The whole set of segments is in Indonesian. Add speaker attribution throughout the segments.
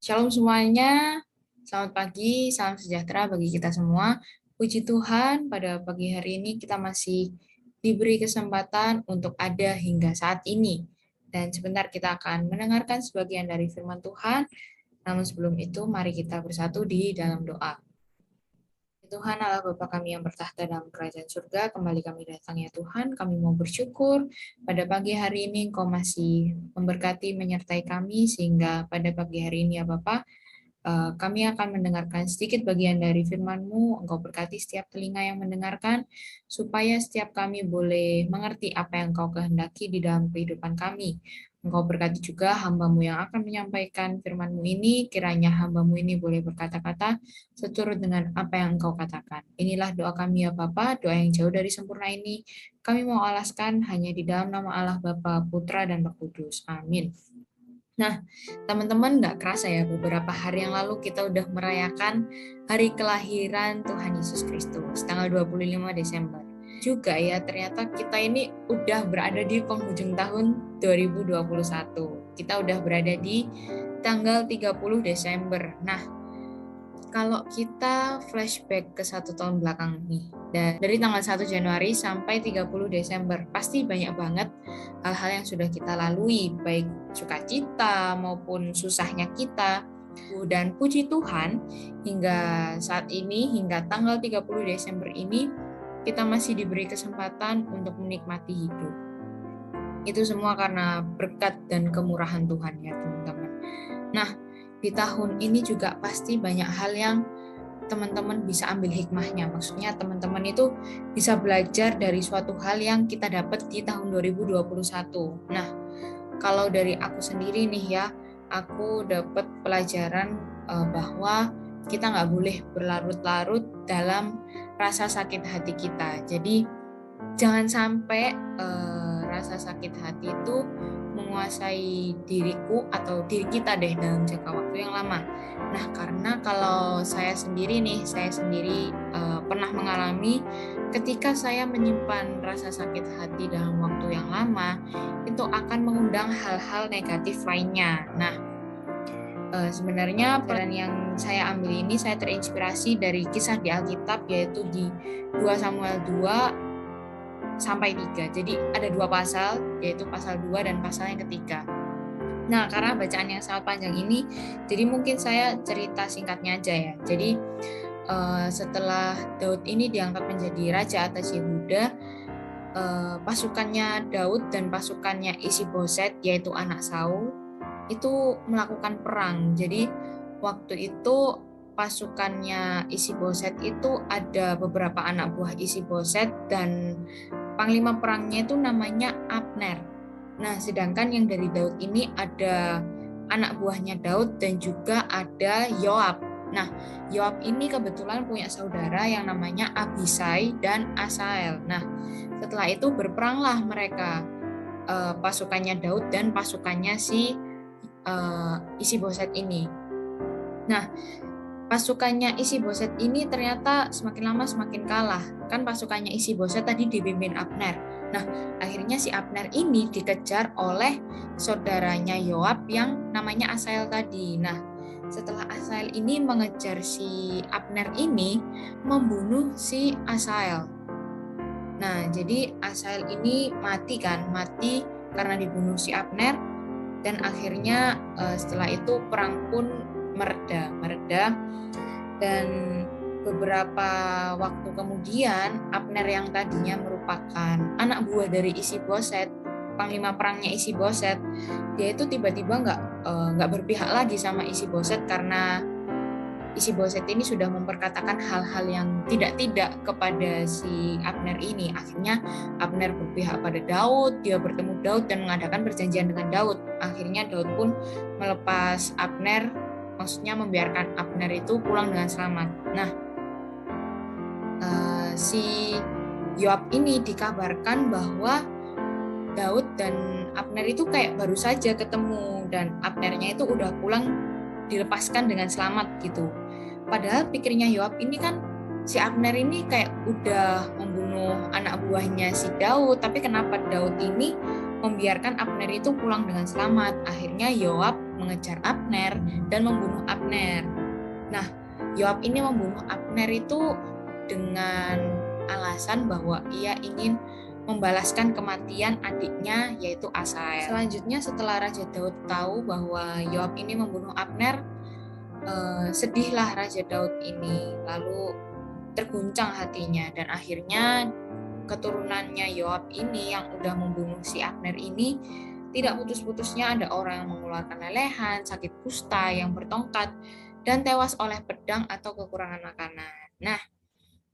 Speaker 1: Shalom semuanya, selamat pagi, salam sejahtera bagi kita semua. Puji Tuhan, pada pagi hari ini kita masih diberi kesempatan untuk ada hingga saat ini. Dan sebentar kita akan mendengarkan sebagian dari firman Tuhan. Namun sebelum itu, mari kita bersatu di dalam doa. Tuhan Allah Bapa kami yang bertahta dalam kerajaan surga, kembali kami datang ya Tuhan, kami mau bersyukur pada pagi hari ini Engkau masih memberkati menyertai kami, sehingga pada pagi hari ini ya Bapak, kami akan mendengarkan sedikit bagian dari firman-Mu. Engkau berkati setiap telinga yang mendengarkan, supaya setiap kami boleh mengerti apa yang Engkau kehendaki di dalam kehidupan kami. Engkau berkati juga hamba-Mu yang akan menyampaikan firman-Mu ini, kiranya hamba-Mu ini boleh berkata-kata seturut dengan apa yang Engkau katakan. Inilah doa kami ya Bapa, doa yang jauh dari sempurna ini. Kami mau alaskan hanya di dalam nama Allah Bapa, Putra, dan Roh Kudus. Amin. Nah, teman-teman, nggak kerasa ya, beberapa hari yang lalu kita udah merayakan hari kelahiran Tuhan Yesus Kristus, tanggal 25 Desember. Juga ya, ternyata kita ini udah berada di penghujung tahun 2021. Kita udah berada di tanggal 30 Desember. Nah, kalau kita flashback ke 1 tahun belakang nih, dari tanggal 1 Januari sampai 30 Desember, pasti banyak banget hal-hal yang sudah kita lalui, baik sukacita maupun susahnya kita. Dan puji Tuhan, hingga saat ini, hingga tanggal 30 Desember ini, kita masih diberi kesempatan untuk menikmati hidup. Itu semua karena berkat dan kemurahan Tuhan ya teman-teman. Nah, di tahun ini juga pasti banyak hal yang teman-teman bisa ambil hikmahnya. Maksudnya teman-teman itu bisa belajar dari suatu hal yang kita dapat di tahun 2021. Nah, kalau dari aku sendiri nih ya, aku dapat pelajaran bahwa kita nggak boleh berlarut-larut dalam rasa sakit hati kita. Jadi jangan sampai rasa sakit hati itu menguasai diriku atau diri kita deh dalam jangka waktu yang lama. Nah, karena kalau saya sendiri pernah mengalami ketika saya menyimpan rasa sakit hati dalam waktu yang lama, itu akan mengundang hal-hal negatif lainnya. Nah, sebenarnya pelajaran yang saya ambil ini saya terinspirasi dari kisah di Alkitab, yaitu di 2 Samuel 2 sampai 3. Jadi ada 2 pasal, yaitu pasal 2 dan pasal yang ketiga. Nah, karena bacaan yang sangat panjang ini, jadi mungkin saya cerita singkatnya aja ya. Jadi setelah Daud ini diangkat menjadi raja atas Yehuda, pasukannya Daud dan pasukannya Isiboset, yaitu anak Saul, itu melakukan perang. Jadi waktu itu pasukannya Isiboset itu ada beberapa anak buah Isiboset, dan panglima perangnya itu namanya Abner. Nah, sedangkan yang dari Daud ini ada anak buahnya Daud dan juga ada Yoab. Nah, Yoab ini kebetulan punya saudara yang namanya Abisai dan Asael. Nah, setelah itu berperanglah mereka, pasukannya Daud dan pasukannya si Isiboset ini. Nah, pasukannya Isiboset ini ternyata semakin lama semakin kalah. Kan pasukannya Isiboset tadi dipimpin Abner. Nah, akhirnya si Abner ini dikejar oleh saudaranya Yoab yang namanya Asael tadi. Nah, setelah Asael ini mengejar si Abner ini, membunuh si Asael. Nah, jadi Asael ini mati karena dibunuh si Abner, dan akhirnya setelah itu perang pun mereda, dan beberapa waktu kemudian Abner yang tadinya merupakan anak buah dari Isiboset, panglima perangnya Isiboset, dia itu tiba-tiba nggak berpihak lagi sama Isiboset karena Isiboset ini sudah memperkatakan hal-hal yang tidak kepada si Abner ini. Akhirnya Abner berpihak pada Daud, dia bertemu Daud dan mengadakan perjanjian dengan Daud. Akhirnya Daud pun melepas Abner, maksudnya membiarkan Abner itu pulang dengan selamat. Nah, si Yoab ini dikabarkan bahwa Daud dan Abner itu kayak baru saja ketemu, dan Abnernya itu udah pulang dilepaskan dengan selamat gitu. Padahal pikirnya Yoab ini kan si Abner ini kayak udah membunuh anak buahnya si Daud, tapi kenapa Daud ini membiarkan Abner itu pulang dengan selamat? Akhirnya Yoab mengejar Abner dan membunuh Abner. Nah, Yoab ini membunuh Abner itu dengan alasan bahwa ia ingin membalaskan kematian adiknya yaitu Asahel. Selanjutnya setelah Raja Daud tahu bahwa Yoab ini membunuh Abner, sedihlah Raja Daud ini, lalu terguncang hatinya, dan akhirnya keturunannya Yoab ini yang udah membunuh si Abner ini tidak putus-putusnya ada orang yang mengeluarkan lelehan, sakit kusta, yang bertongkat, dan tewas oleh pedang atau kekurangan makanan. Nah,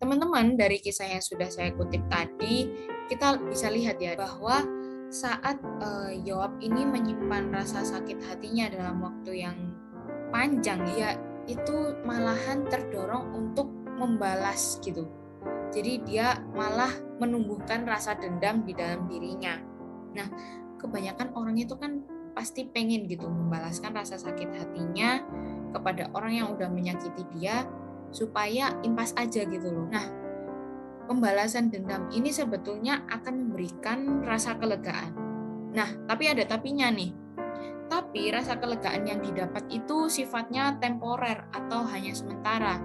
Speaker 1: teman-teman, dari kisah yang sudah saya kutip tadi, kita bisa lihat ya bahwa saat Yoab ini menyimpan rasa sakit hatinya dalam waktu yang panjang, ya itu malahan terdorong untuk membalas gitu. Jadi dia malah menumbuhkan rasa dendam di dalam dirinya. Nah, kebanyakan orang itu kan pasti pengen gitu membalaskan rasa sakit hatinya kepada orang yang udah menyakiti dia supaya impas aja gitu loh. Nah, pembalasan dendam ini sebetulnya akan memberikan rasa kelegaan. Nah, tapi ada tapinya nih. Tapi rasa kelegaan yang didapat itu sifatnya temporer atau hanya sementara.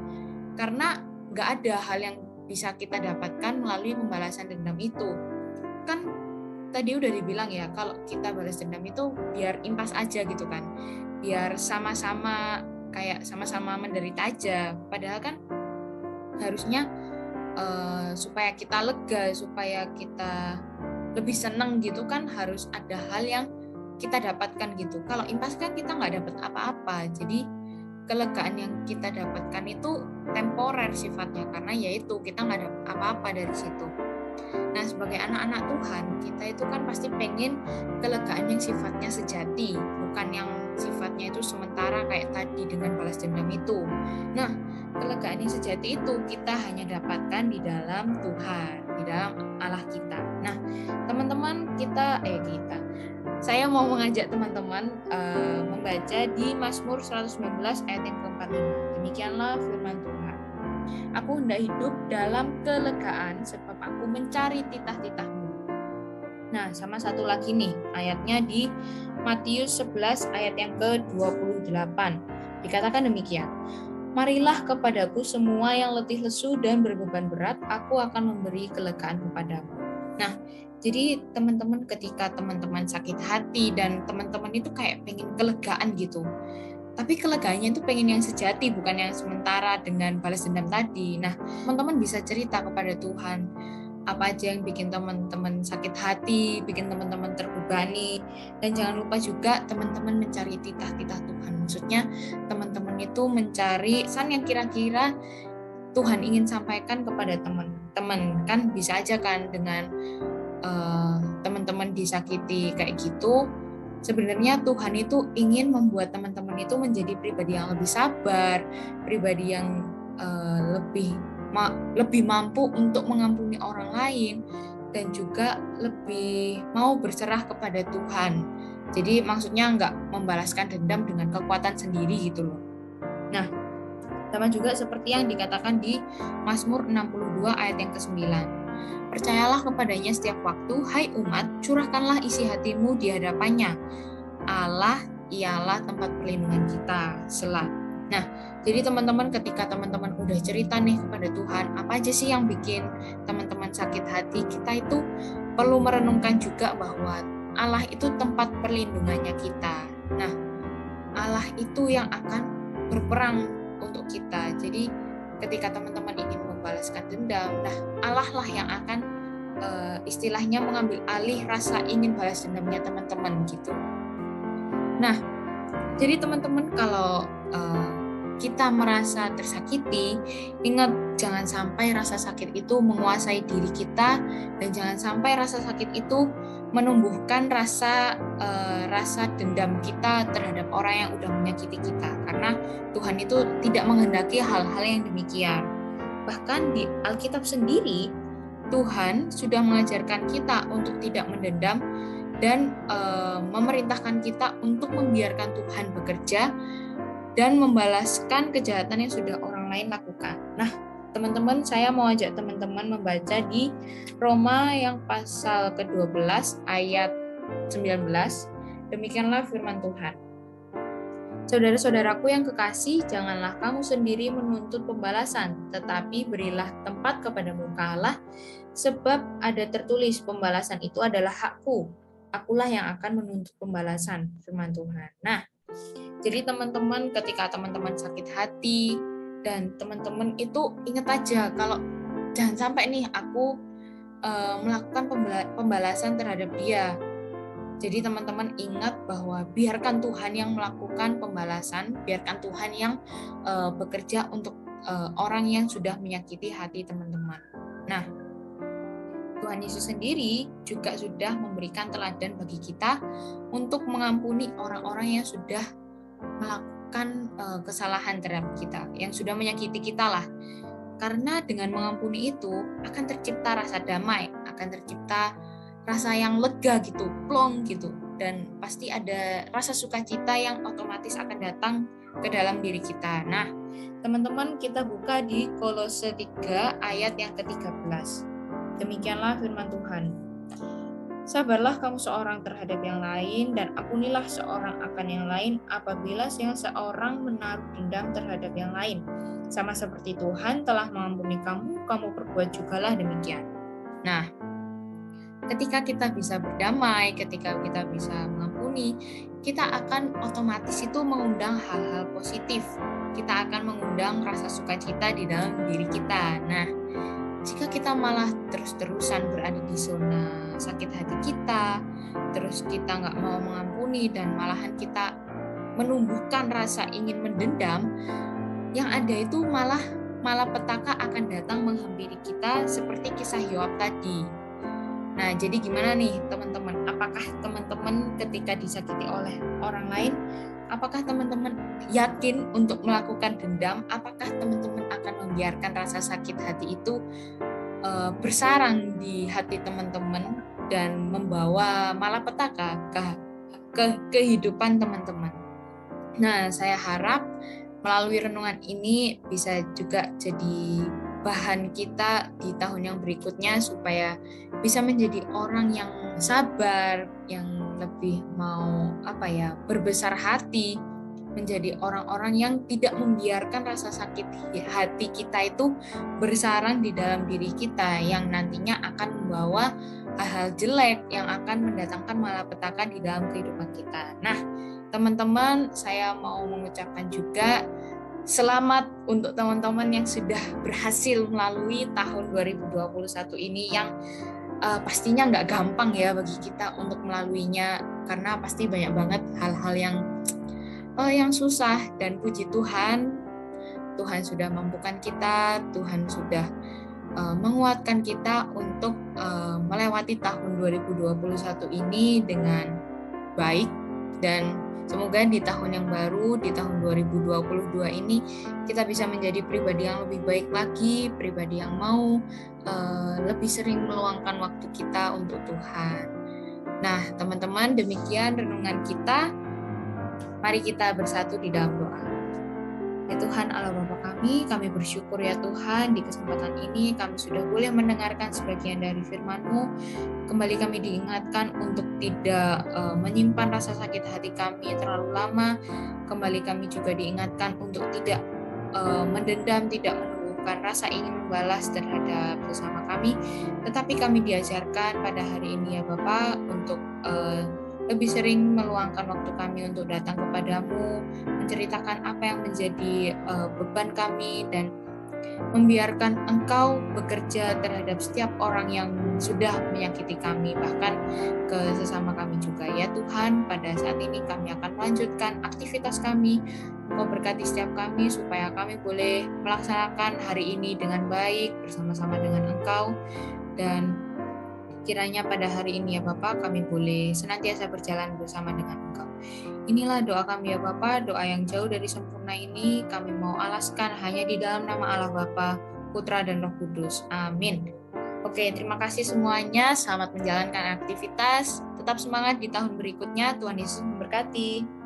Speaker 1: Karena nggak ada hal yang bisa kita dapatkan melalui pembalasan dendam itu. Kan tadi udah dibilang ya, kalau kita balas dendam itu biar impas aja gitu kan, biar sama-sama kayak sama-sama menderita aja. Padahal kan harusnya supaya kita lega, supaya kita lebih seneng gitu kan, harus ada hal yang kita dapatkan gitu. Kalau impas kan kita nggak dapat apa-apa, jadi kelegaan yang kita dapatkan itu temporer sifatnya, karena yaitu kita nggak dapat apa-apa dari situ. Nah, sebagai anak-anak Tuhan, kita itu kan pasti pengen kelegaan yang sifatnya sejati, bukan yang sifatnya itu sementara kayak tadi dengan balas dendam itu. Nah, kelegaan yang sejati itu kita hanya dapatkan di dalam Tuhan, di dalam Allah kita. Nah, teman-teman, saya mau mengajak teman-teman membaca di Mazmur 119 ayat yang ke-45. Demikianlah firman Tuhan. Aku hendak hidup dalam kelegaan sebab aku mencari titah-titah-Mu. Nah, sama satu lagi nih, ayatnya di Matius 11 ayat yang ke-28. Dikatakan demikian. Marilah kepadaku semua yang letih lesu dan berbeban berat, aku akan memberi kelegaan kepadamu. Nah, jadi teman-teman, ketika teman-teman sakit hati dan teman-teman itu kayak pengen kelegaan gitu, tapi kelegaannya itu pengen yang sejati, bukan yang sementara dengan balas dendam tadi. Nah, teman-teman bisa cerita kepada Tuhan apa aja yang bikin teman-teman sakit hati, bikin teman-teman terbebani, dan jangan lupa juga teman-teman mencari titah-titah Tuhan. Maksudnya teman-teman itu mencari pesan yang kira-kira Tuhan ingin sampaikan kepada teman-teman. Kan bisa aja kan dengan teman-teman disakiti kayak gitu, sebenarnya Tuhan itu ingin membuat teman-teman itu menjadi pribadi yang lebih sabar, pribadi yang lebih mampu untuk mengampuni orang lain, dan juga lebih mau berserah kepada Tuhan. Jadi maksudnya nggak membalaskan dendam dengan kekuatan sendiri gitu loh. Nah, sama juga seperti yang dikatakan di Mazmur 62 ayat yang ke-9. Percayalah kepadanya setiap waktu, hai umat, curahkanlah isi hatimu di hadapannya. Allah ialah tempat perlindungan kita. Selah. Nah, jadi teman-teman, ketika teman-teman udah cerita nih kepada Tuhan, apa aja sih yang bikin teman-teman sakit hati, kita itu perlu merenungkan juga bahwa Allah itu tempat perlindungannya kita. Nah, Allah itu yang akan berperang untuk kita. Jadi ketika teman-teman ingin membalaskan dendam, nah Allah lah yang akan istilahnya mengambil alih rasa ingin balas dendamnya teman-teman gitu. Nah, jadi teman-teman, kalau kita merasa tersakiti, ingat jangan sampai rasa sakit itu menguasai diri kita, dan jangan sampai rasa sakit itu menumbuhkan rasa dendam kita terhadap orang yang udah menyakiti kita, karena Tuhan itu tidak menghendaki hal-hal yang demikian. Bahkan di Alkitab sendiri, Tuhan sudah mengajarkan kita untuk tidak mendendam dan memerintahkan kita untuk membiarkan Tuhan bekerja dan membalaskan kejahatan yang sudah orang lain lakukan. Nah, teman-teman, saya mau ajak teman-teman membaca di Roma yang pasal ke-12 ayat 19. Demikianlah firman Tuhan. Saudara-saudaraku yang kekasih, janganlah kamu sendiri menuntut pembalasan, tetapi berilah tempat kepada muka Allah, sebab ada tertulis, pembalasan itu adalah hakku. Akulah yang akan menuntut pembalasan, firman Tuhan. Nah, jadi teman-teman, ketika teman-teman sakit hati, dan teman-teman itu ingat aja, kalau jangan sampai nih aku melakukan pembalasan terhadap dia. Jadi teman-teman ingat bahwa biarkan Tuhan yang melakukan pembalasan, biarkan Tuhan yang bekerja untuk orang yang sudah menyakiti hati teman-teman. Nah, Tuhan Yesus sendiri juga sudah memberikan teladan bagi kita untuk mengampuni orang-orang yang sudah melakukan kesalahan terhadap kita, yang sudah menyakiti kita lah. Karena dengan mengampuni itu akan tercipta rasa damai, akan tercipta rasa yang lega gitu, plong gitu, dan pasti ada rasa sukacita yang otomatis akan datang ke dalam diri kita. Nah, teman-teman, kita buka di Kolose 3 ayat yang ke-13. Demikianlah firman Tuhan. Sabarlah kamu seorang terhadap yang lain, dan ampunilah seorang akan yang lain apabila yang seorang menaruh dendam terhadap yang lain. Sama seperti Tuhan telah mengampuni kamu, kamu perbuat jugalah demikian. Nah, ketika kita bisa berdamai, ketika kita bisa mengampuni, kita akan otomatis itu mengundang hal-hal positif. Kita akan mengundang rasa sukacita di dalam diri kita. Nah, jika kita malah terus-terusan berada di zona sakit hati kita, terus kita nggak mau mengampuni dan malahan kita menumbuhkan rasa ingin mendendam, yang ada itu malah malapetaka akan datang menghampiri kita seperti kisah Yoab tadi. Nah, jadi gimana nih teman-teman? Apakah teman-teman ketika disakiti oleh orang lain, apakah teman-teman yakin untuk melakukan dendam? Apakah teman-teman akan membiarkan rasa sakit hati itu bersarang di hati teman-teman dan membawa malapetaka ke kehidupan teman-teman? Nah, saya harap melalui renungan ini bisa juga jadi bahan kita di tahun yang berikutnya supaya bisa menjadi orang yang sabar, yang lebih mau berbesar hati, menjadi orang-orang yang tidak membiarkan rasa sakit hati kita itu bersarang di dalam diri kita, yang nantinya akan membawa hal-hal jelek yang akan mendatangkan malapetaka di dalam kehidupan kita. Nah, teman-teman, saya mau mengucapkan juga selamat untuk teman-teman yang sudah berhasil melalui tahun 2021 ini, yang pastinya nggak gampang ya bagi kita untuk melaluinya, karena pasti banyak banget hal-hal yang susah, dan puji Tuhan, Tuhan sudah mampukan kita, Tuhan sudah menguatkan kita untuk melewati tahun 2021 ini dengan baik, dan semoga di tahun yang baru, di tahun 2022 ini, kita bisa menjadi pribadi yang lebih baik lagi, pribadi yang mau lebih sering meluangkan waktu kita untuk Tuhan. Nah, teman-teman, demikian renungan kita. Mari kita bersatu di dalam doa. Ya Tuhan Allah Bapa kami bersyukur ya Tuhan, di kesempatan ini kami sudah boleh mendengarkan sebagian dari firman-Mu. Kembali kami diingatkan untuk tidak menyimpan rasa sakit hati kami terlalu lama. Kembali kami juga diingatkan untuk tidak mendendam, tidak menumbuhkan rasa ingin membalas terhadap sesama kami. Tetapi kami diajarkan pada hari ini ya Bapak untuk lebih sering meluangkan waktu kami untuk datang kepadamu, menceritakan apa yang menjadi beban kami, dan membiarkan Engkau bekerja terhadap setiap orang yang sudah menyakiti kami, bahkan ke sesama kami juga. Ya Tuhan, pada saat ini kami akan melanjutkan aktivitas kami. Engkau berkati setiap kami supaya kami boleh melaksanakan hari ini dengan baik bersama-sama dengan Engkau, dan kiranya pada hari ini ya Bapak, kami boleh senantiasa berjalan bersama dengan Engkau. Inilah doa kami ya Bapak, doa yang jauh dari sempurna ini kami mau alaskan hanya di dalam nama Allah Bapa, Putra dan Roh Kudus. Amin. Oke, terima kasih semuanya. Selamat menjalankan aktivitas. Tetap semangat di tahun berikutnya. Tuhan Yesus memberkati.